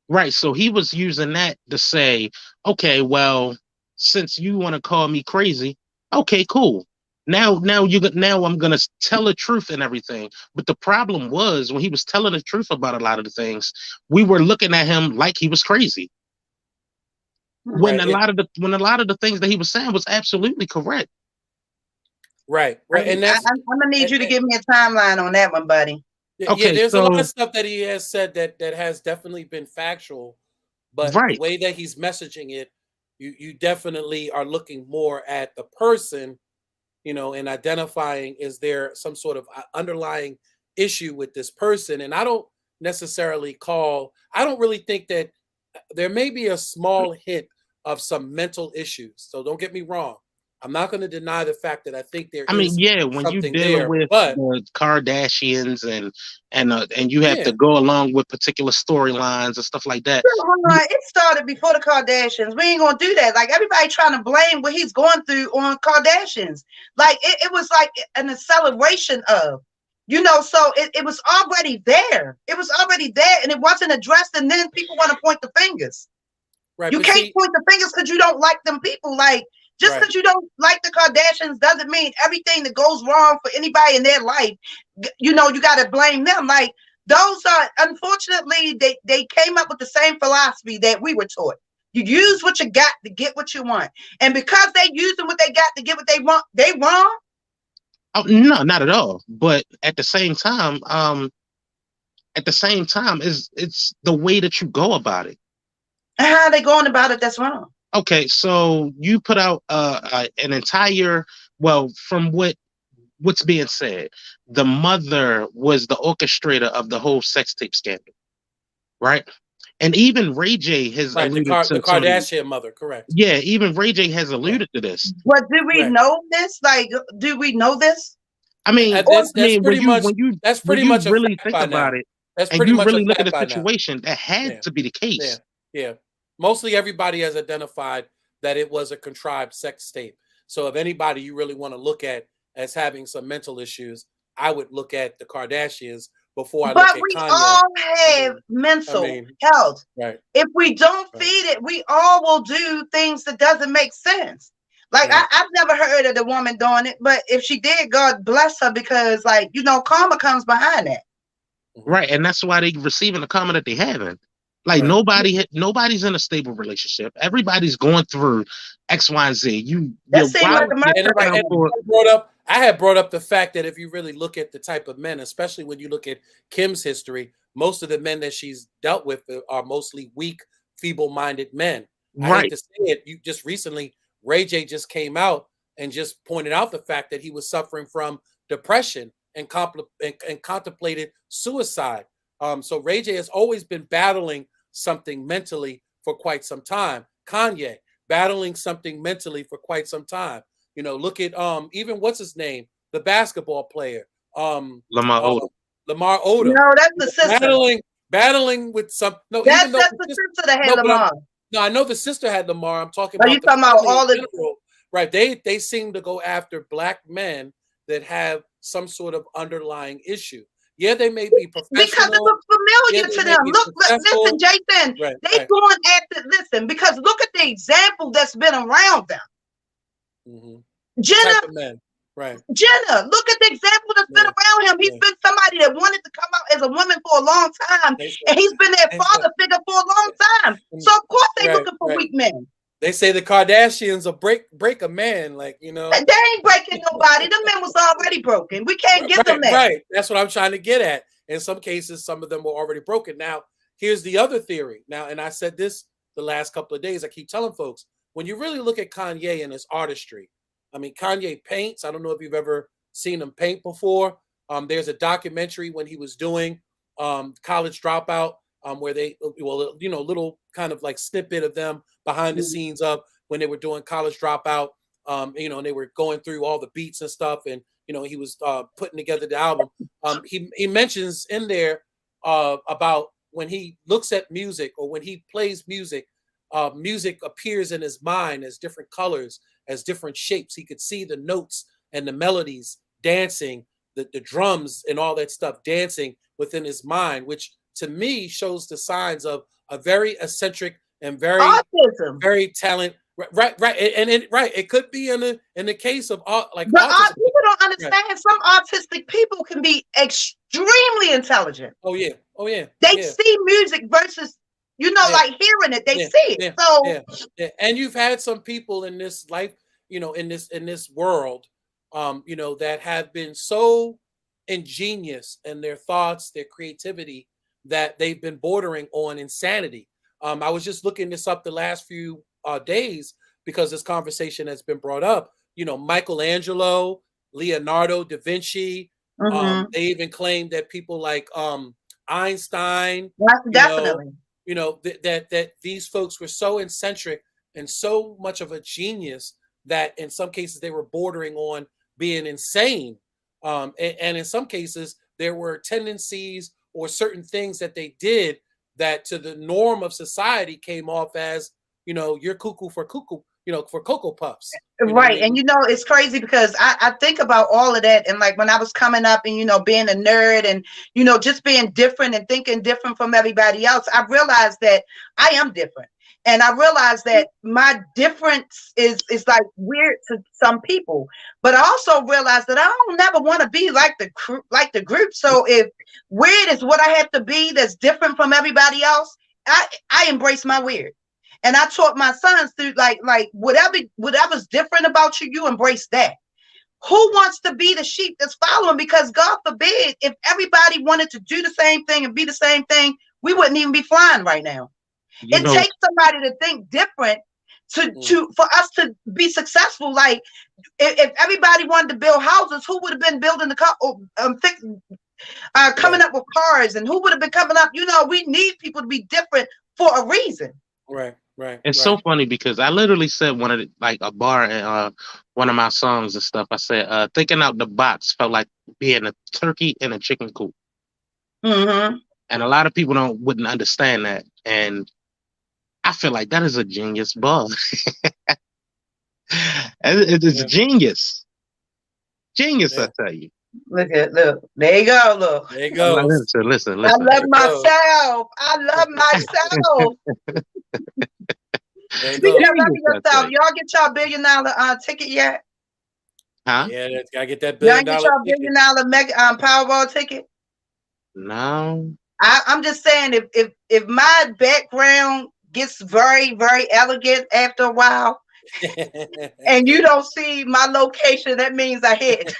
Right. So he was using that to say, okay, well, since you want to call me crazy, okay, cool. Now I'm gonna tell the truth and everything. But the problem was when he was telling the truth about a lot of the things, we were looking at him like he was crazy. When a lot of the things that he was saying was absolutely correct. Right. And I'm gonna need you to give me a timeline on that one, buddy. Okay, there's a lot of stuff that he has said that has definitely been factual, but the way that he's messaging it, you definitely are looking more at the person, and identifying, is there some sort of underlying issue with this person? And I don't really think that there may be a small hint of some mental issues. So don't get me wrong. I'm not going to deny the fact that I think there I mean, is yeah, when you something dealing there, with but the Kardashians and you have yeah, to go along with particular storylines and stuff like that. Hold on, it started before the Kardashians. We ain't gonna do that. Like everybody trying to blame what he's going through on Kardashians. Like it was like an acceleration of, so it was already there. It was already there and it wasn't addressed. And then people want to point the fingers. right. You But can't see, point the fingers because you don't like them people. Like just right, because you don't like the Kardashians doesn't mean everything that goes wrong for anybody in their life, you got to blame them. Like those are, unfortunately, they came up with the same philosophy that we were taught. You use what you got to get what you want, and because they using what they got to get what they want, they wrong. Oh no, not at all. But at the same time, is it's the way that you go about it. How they going about it? That's wrong. Okay, so you put out an entire, well, from what's being said, the mother was the orchestrator of the whole sex tape scandal, right? And even Ray J has right. alluded The to some of the, Kardashian mother, correct? yeah, even Ray J has Right, alluded to this. But do we right. know this? Like, do we know this? I mean, Or Pretty much when pretty you much a really fact think by about now. it, That's and pretty you much a really look at fact the by now. situation, that had Yeah, to be the yeah, case. yeah. Mostly everybody has identified that it was a contrived sex tape. So if anybody you really want to look at as having some mental issues, I would look at the Kardashians before I look But at we Kanye. all I have mean, I mental mean, health. right, If we don't right, feed it, we all will do things that doesn't make sense. Like right. I've never heard of the woman doing it, but if she did, God bless her, because karma comes behind that. Mhm. Right, and that's why they receiving the comment that they having. Like Right. nobody's in a stable relationship. Everybody's going through X, Y, and Z. That You're seemed like wild. You're America And, stepping right out and now. for. I had brought up the fact that if you really look at the type of men, especially when you look at Kim's history, most of the men that she's dealt with are mostly weak, feeble-minded men. I hate Right, to say it. You just recently, Ray J just came out and just pointed out the fact that he was suffering from depression and, and contemplated suicide. So Ray J has always been battling something mentally for quite some time. Kanye battling something mentally for quite some time. Look at even what's his name, the basketball player, Lamar uh, Odom. Lamar Odom, No, that's the sister. battling with some. No, even That's though the sister that had no, but Lamar. I know the sister had Lamar. I'm talking Are you about the talking about family in all the general, right? They seem to go after black men that have some sort of underlying issue. Yeah, they may be because it professional. looks Yeah, familiar they to may them. be Look, listen, successful. Jason, Right, they right. going after, listen, because look at the example that's been around them. Mm-hmm. The Jenna, type of men, right? look at the example that's been Yeah, around him. He's yeah. been somebody that wanted to come out as a woman for a long time, They say, and he's been that they say, father figure for a long time. So of course they right, looking for right. weak men. They say the Kardashians will break a man, like They ain't breaking nobody. The men was already broken. We can't give them right, that. right. That's what I'm trying to get at. In some cases, some of them were already broken. Now, here's the other theory. Now, and I said this the last couple of days. I keep telling folks, when you really look at Kanye and his artistry, I mean, Kanye paints. I don't know if you've ever seen him paint before. There's a documentary when he was doing College Dropout, where little kind of like snippet of them behind the scenes of when they were doing College Dropout. And they were going through all the beats and stuff, and he was putting together the album. He mentions in there about when he looks at music or when he plays music, music appears in his mind as different colors, as different shapes. He could see the notes and the melodies dancing, the drums and all that stuff dancing within his mind, which to me shows the signs of a very eccentric and very, Autism. very talented. Right, right. It could be in the case of like But autism. people don't Right. understand. Some autistic people can be extremely intelligent. Oh yeah, They yeah, see music versus, yeah, like hearing it. They yeah, see it. yeah, So yeah, yeah. And you've had some people in this life, in this world, that have been so ingenious in their thoughts, their creativity, that they've been bordering on insanity. I was just looking this up the last few days because this conversation has been brought up. Michelangelo, Leonardo da Vinci. Mm-hmm. They even claim that people like Einstein, you know, Definitely. that these folks were so eccentric and so much of a genius that in some cases they were bordering on being insane. And in some cases there were tendencies or certain things that they did that to the norm of society came off as, you're cuckoo for cuckoo, for Cocoa Puffs. You know what I Right. And mean? it's crazy because I think about all of that. And like when I was coming up and, being a nerd and, just being different and thinking different from everybody else, I realized that I am different. And I realized that my difference is like weird to some people. But I also realized that I don't never want to be like the group. So if weird is what I have to be that's different from everybody else, I embrace my weird. And I taught my sons through like whatever's different about you, you embrace that. Who wants to be the sheep that's following? Because God forbid, if everybody wanted to do the same thing and be the same thing, we wouldn't even be flying right now. You It know, takes somebody to think different for us to be successful. Like if everybody wanted to build houses, who would have been building the car, coming up with cars, and who would have been coming up? We need people to be different for a reason. Right. it's so funny because I literally said one of like a bar in one of my songs and stuff. I said, thinking out the box felt like being a turkey in a chicken coop. Mm-hmm. And a lot of people wouldn't understand that. And I feel like that is a genius bug. It's genius. Genius, I Yeah. tell you. Look. There you go. Look. There it I'm like, goes. listen. I love There it goes. myself. I love myself. There it Speaking goes. of loving Genius, I tell yourself, you. y'all get y'all $1 billion ticket yet? Huh? Yeah, gotta get that Y'all billion get dollar y'all ticket. $1 billion mega Powerball ticket? No. I'm just saying, if my background gets very, very elegant after a while, and you don't see my location, that means I hit.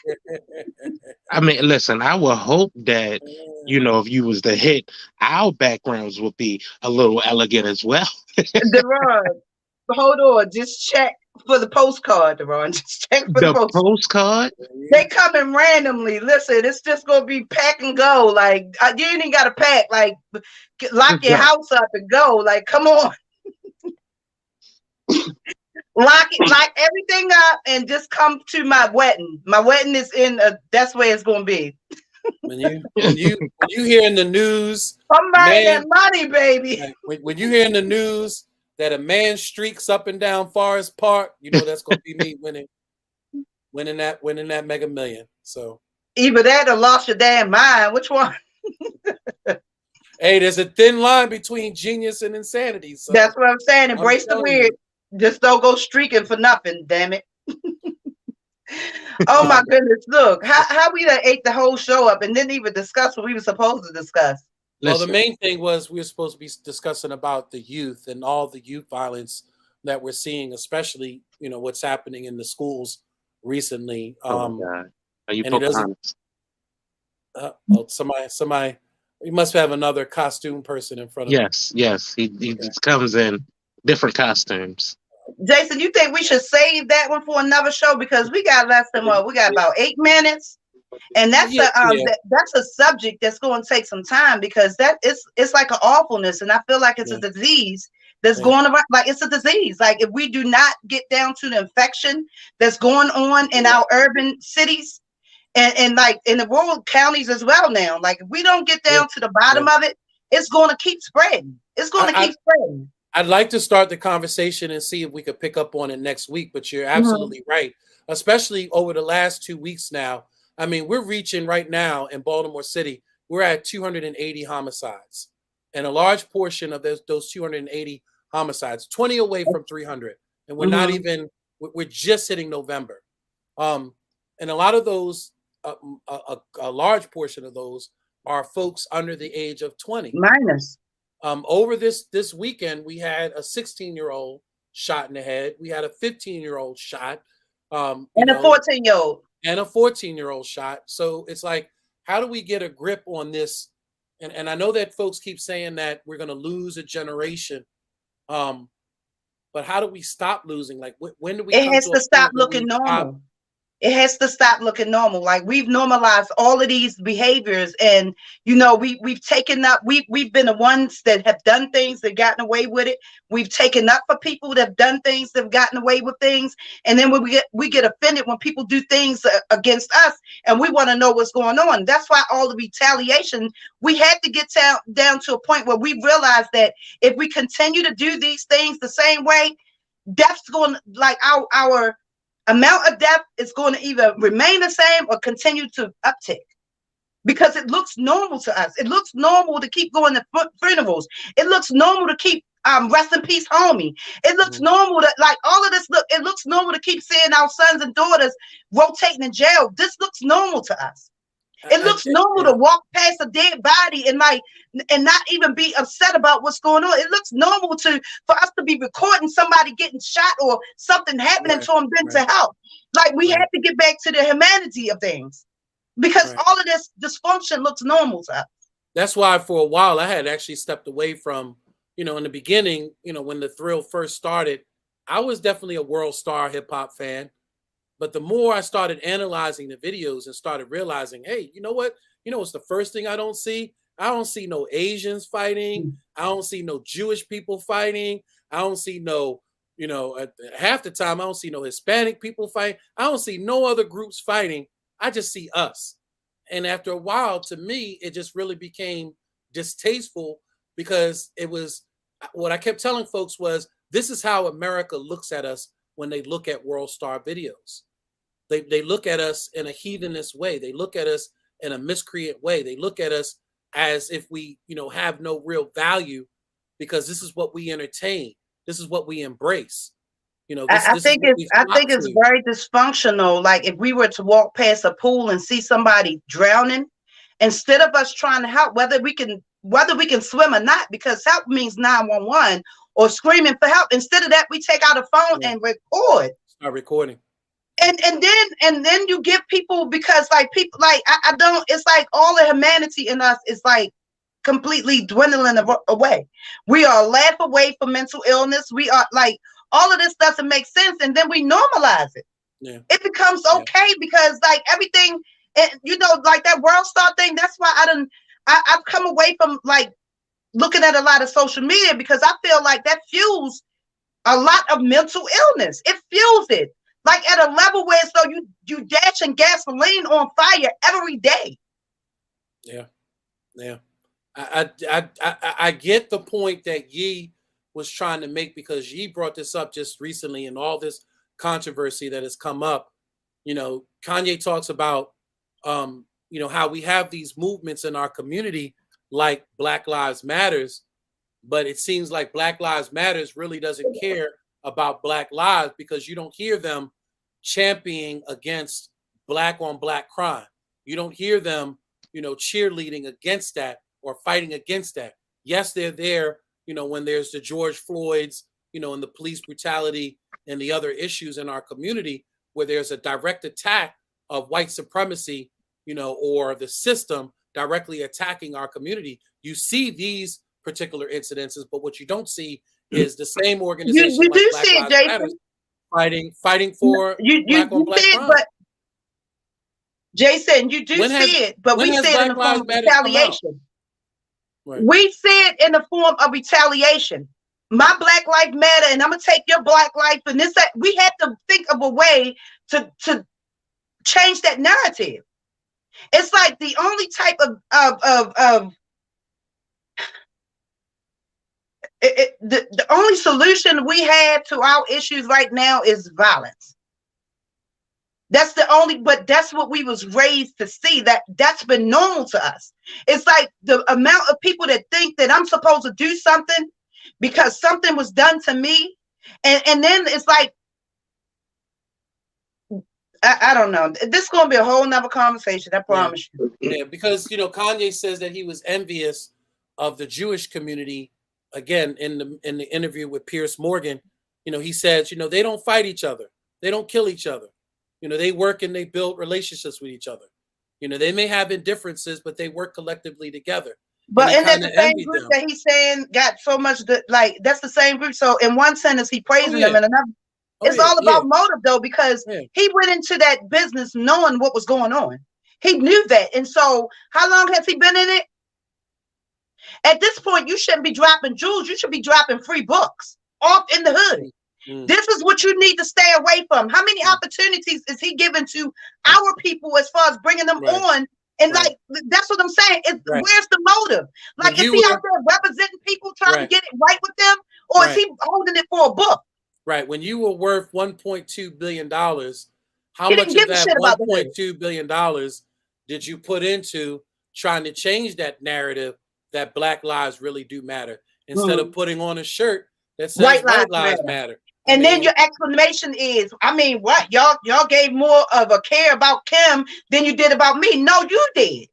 I mean, listen, I would hope that, if you was the hit, our backgrounds would be a little elegant as well. Deron, hold on, just check for the postcard, Deron. Just check for the The postcard. postcard? They coming randomly. Listen, it's just gonna be pack and go. Like you ain't even gotta pack. Like lock Just your go. house up and go. Like come on, lock everything up and just come to my wedding. My wedding is in. That's where it's gonna be. when you hear in the news, I'm marrying that man, money, baby. when you hear in the news that a man streaks up and down Forest Park, that's gonna be me winning that Mega Million. So Either that or lost your damn mind. Which one? hey, there's a thin line between genius and insanity. That's So what I'm saying. I'm Embrace the telling weird. you. Just don't go streaking for nothing. Damn it. Oh my Um, goodness! Look, how we done ate the whole show up and didn't even discuss what we were supposed to discuss. well, the Listen, main thing was we were supposed to be discussing about the youth and all the youth violence that we're seeing, especially what's happening in the schools recently. oh my God. Are you And it doesn't. Pocahontas? Somebody. We must have another costume person in front of me. Yes. He Okay. just comes in different costumes. Jason, you think we should save that one for another show because we got less than what? We got about 8 minutes, and that's Yeah. that's a subject that's going to take some time because it's like an awfulness, and I feel like it's a Yeah. disease that's Yeah. going around. Like it's a disease. Like if we do not get down to the infection that's going on in our urban cities and like in the rural counties as well now, like if we don't get Yeah. down to the bottom of it, it's going to keep spreading. It's going to keep spreading. I'd like to start the conversation and see if we could pick up on it next week, but you're absolutely right. Especially over the last 2 weeks now. I mean, we're reaching right now in Baltimore City, we're at 280 homicides. And a large portion of those 280 homicides, 20 away from 300. And we're not even, we're just hitting November. And a lot of those, a large portion of those are folks under the age of 20. Minus. Over this weekend, we had a 16-year-old shot in the head. We had a 15-year-old shot, and a 14-year-old. And a 14-year-old shot. So it's like, how do we get a grip on this? And I know that folks keep saying that we're going to lose a generation. but how do we stop losing? Like, when do we It come has to a to stop point where looking we stop? normal. It has to stop looking normal. Like, we've normalized all of these behaviors, and we've taken up. We've been the ones that have done things that gotten away with it. We've taken up for people that have done things that have gotten away with things, and then when we get offended when people do things against us, and we want to know what's going on. That's why all the retaliation. We had to get down to a point where we realize that if we continue to do these things the same way, death's going, like, our amount of death is going to either remain the same or continue to uptick, because it looks normal to us. It looks normal to keep going to funerals. It looks normal to keep rest in peace, homie. It looks normal to, like, all of this. It looks normal to keep seeing our sons and daughters rotating in jail. This looks normal to us. It looks normal to walk past a dead body and not even be upset about what's going on. It looks normal for us to be recording somebody getting shot or something happening to them, then to help. Like, we have to get back to the humanity of things, because all of this dysfunction looks normal to us. That's why for a while I had actually stepped away from, in the beginning, when the thrill first started, I was definitely a world star hip hop fan. But the more I started analyzing the videos and started realizing, hey, you know what? It's the first thing I don't see. I don't see no Asians fighting. I don't see no Jewish people fighting. I don't see no, half the time I don't see no Hispanic people fighting. I don't see no other groups fighting. I just see us. And after a while, to me, it just really became distasteful, because it was what I kept telling folks was, this is how America looks at us when they look at World Star videos. They look at us in a heathenist way. They look at us in a miscreant way. They look at us as if we, have no real value, because this is what we entertain. This is what we embrace. I think it's very dysfunctional. Like, if we were to walk past a pool and see somebody drowning, instead of us trying to help, whether we can swim or not, because help means 911 or screaming for help. Instead of that, we take out a phone and record. Start recording. And then you give people, because, like, people, like, I don't, it's like all the humanity in us is, like, completely dwindling away. We are a laugh away from mental illness. We are, like, all of this doesn't make sense, and then we normalize it. Yeah. It becomes okay, because, like, everything, like that World Star thing. That's why I've come away from, like, looking at a lot of social media, because I feel like that fuels a lot of mental illness. It fuels it, like, at a level where so you dashing gasoline on fire every day. Yeah. I get the point that Ye was trying to make, because Ye brought this up just recently, and all this controversy that has come up. Kanye talks about how we have these movements in our community, like Black Lives Matters, but it seems like Black Lives Matters really doesn't care about Black lives, because you don't hear them championing against Black on Black crime. You don't hear them, cheerleading against that or fighting against that. Yes, they're there, when there's the George Floyds, and the police brutality and the other issues in our community, where there's a direct attack of white supremacy, or the system directly attacking our community. You see these particular incidences, but what you don't see is the same organization. You like do Black see it, Lives Jason. Matters fighting for Black on Black crime. But Jason, you do see it, but we see it in the form of retaliation. Right. We see it in the form of retaliation. My Black Life Matter, and I'm gonna take your Black life, and this. We have to think of a way to change that narrative. It's like the only type of the only solution we have to our issues right now is violence. That's the only, but that's what we was raised to see. That's been normal to us. It's like the amount of people that think that I'm supposed to do something because something was done to me. And then it's like, I don't know. This is going to be a whole nother conversation. I promise you. Yeah, because, Kanye says that he was envious of the Jewish community. Again, in the interview with Piers Morgan, he says, they don't fight each other. They don't kill each other. They work and they build relationships with each other. They may have differences, but they work collectively together. and But he isn't that kind of the same envied group them. that he's saying got so much good? Like that's the same group. So in one sentence, he Oh praising them, yeah, and another, oh it's yeah, all yeah, about motive though, because yeah. he went into that business knowing what was going on. He knew that, and so how long has he been in it? At this point, you shouldn't be dropping jewels. You should be dropping free books off in the hood. Mm, This is what you need to stay away from. How many mm, opportunities is he giving to our people as far as bringing them right, on? And right, like that's what I'm saying. It's, right. where's the motive? When Like, is you he out were there representing people, trying to right, get it right with them, or is right, he holding it for a book? right. When you were worth $1.2 billion, how He much didn't of give a that shit about the hood. $1.2 billion did you put into trying to change that narrative that Black lives really do matter instead of putting on a shirt that says White white lives lives matter. matter? I And then mean, your explanation is, I mean, what y'all gave more of a care about Kim than you did about me. No, you did.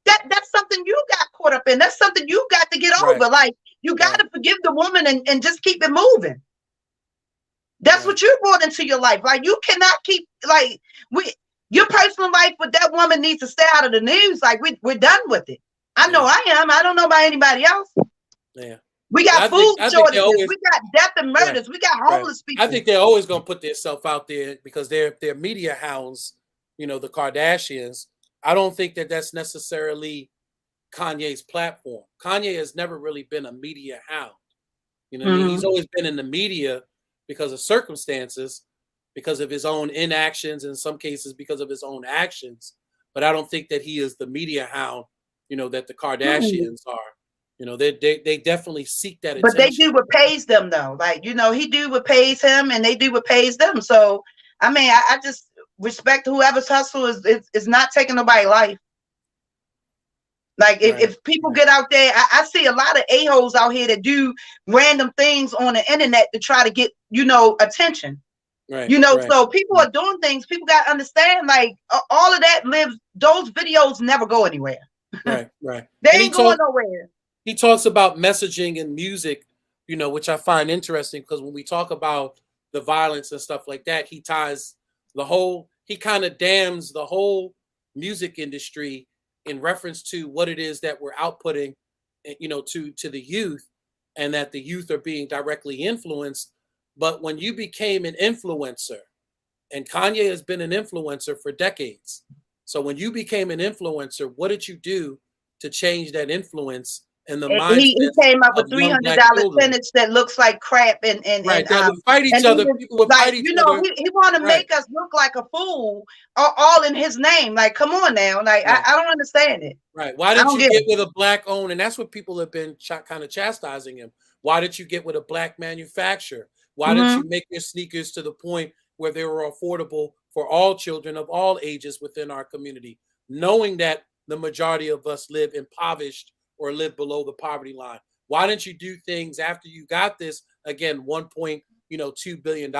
That's something you got caught up in. That's something you got to get right, over. Like you got right, to forgive the woman and just keep it moving. That's right, what you brought into your life. Like you cannot keep like we your personal life with that woman needs to stay out of the news. Like we're done with it. I know yeah, I am. I don't know about anybody else. yeah. We But got food I think they shortages. always We got death and right, murders. We got right. homeless I people. think they're always gonna put themselves out there because they're media hounds. You know, the Kardashians. I don't think that that's necessarily Kanye's platform. Kanye has never really been a media hound. You know what I mean? He's Mhm. always been in the media because of circumstances, because of his own inactions, in some cases because of his own actions. But I don't think that he is the media hound, that the Mhm. Kardashians are. They definitely seek that But they attention. do what pays them though. Like, he do what pays him and they do what pays them. So I mean, I just respect whoever's hustle is not taking nobody's life. Like Right. if people Right. get out there, I see a lot of a-holes out here that do random things on the internet to try to get, attention. Right. Right. So people are doing things. People got to understand, like all of that lives, those videos never go anywhere. Right. Right. They And ain't going nowhere. he talks about messaging and music, which I find interesting because when we talk about the violence and stuff like that, he kind of damns the whole music industry in reference to what it is that we're outputting, to the youth, and that the youth are being directly influenced. But when you became an influencer, and Kanye has been an influencer for decades. So when you became an influencer, what did you do to change that influence in the He mindsets came up of with young Black $300 children? tennis that looks like crap Right. That would fight each and he other. was People would like, fight each other. he want to Right. make us look like a fool, all in his name. Like, come on now. Like, Right. I don't understand it. Right. Why I didn't don't you get get it. with a Black owned? And that's what people have been kind of chastising him. Why did you get with a Black manufacturer? Why didn't Mm-hmm. you make your sneakers to the point where they were affordable for all children of all ages within our community, knowing that the majority of us live impoverished or live below the poverty line? Why didn't you do things after you got this, again, $1.2 billion?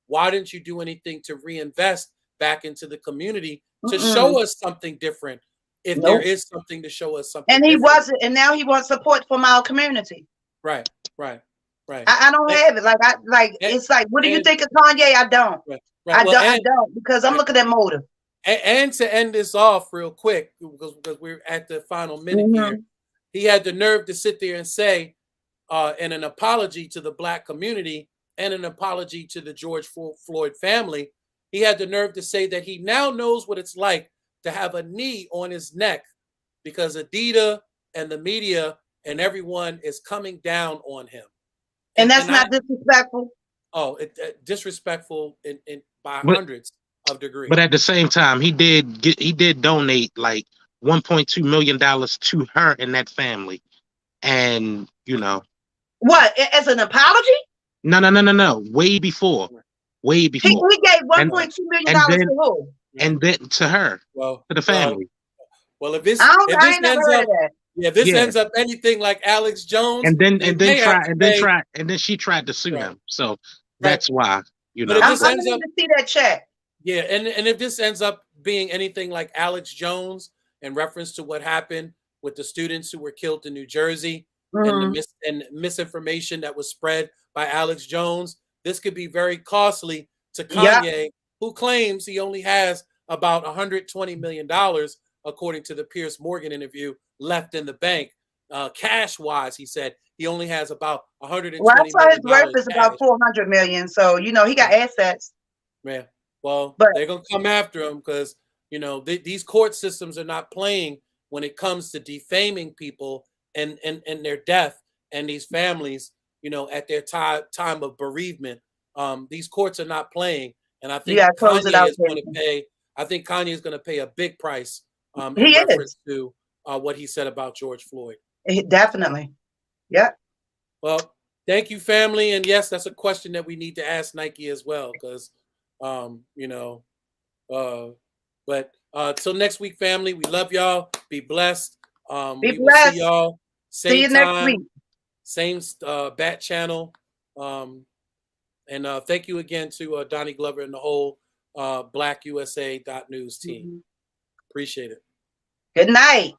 Why didn't you do anything to reinvest back into the community to Mm-mm. show us something different? If there Nope. is something to show us something And he different. wasn't, and now he wants support from our community. Right, right, right. I don't And, have it. Like and, it's like, what do you and think of Kanye? I don't. right, right. Well, I don't, because I'm right, looking at motive. and to end this off real quick, because we're at the final minute here, Mm-hmm. he had the nerve to sit there and say, in an apology to the Black community and an apology to the George Floyd family, he had the nerve to say that he now knows what it's like to have a knee on his neck because Adidas and the media and everyone is coming down on him. And that's I not disrespectful. disrespectful in by But hundreds of degrees. but at the same time, he did donate like $1.2 million to her and that family, and What, as an apology? no, way He before, gave one and Right, point two million and dollars then to who? right. to her, Well, to the well, family. well. If I this ain't never ends heard up, of that. yeah, if this Yeah, ends up anything like Alex Jones, and then then he may have to pay. she tried to sue Right, him. So right. that's why, But if this I'm ends gonna need up, to see that check. yeah, and if this ends up being anything like Alex Jones in reference to what happened with the students who were killed in New Jersey and Mm-hmm. and misinformation that was spread by Alex Jones, this could be very costly to Yep. Kanye, who claims he only has about $120 million, according to the Pierce Morgan interview, left in the bank. cash wise, he said he only has about $120 Well, I saw his worth million is cash. about 400 million. So, you know, he got assets. Yeah. Well, But they're gonna come after him because you know these court systems are not playing when it comes to defaming people and their death and these families. You know, at their time of bereavement, these courts are not playing, and I you think gotta close it Kanye out, is going to Jason. pay. I think Kanye is going to pay a big price in He is. reference to what he said about George Floyd. Definitely. Yep. Well, thank you, family, and yes, that's a question that we need to ask Nike as well, because you know. But till next week, family, we love y'all. Be blessed. Be We will see blessed. y'all See same you next week. time, same bat channel. And thank you again to Donnie Glover and the whole BlackUSA.news team. Appreciate it. Good night.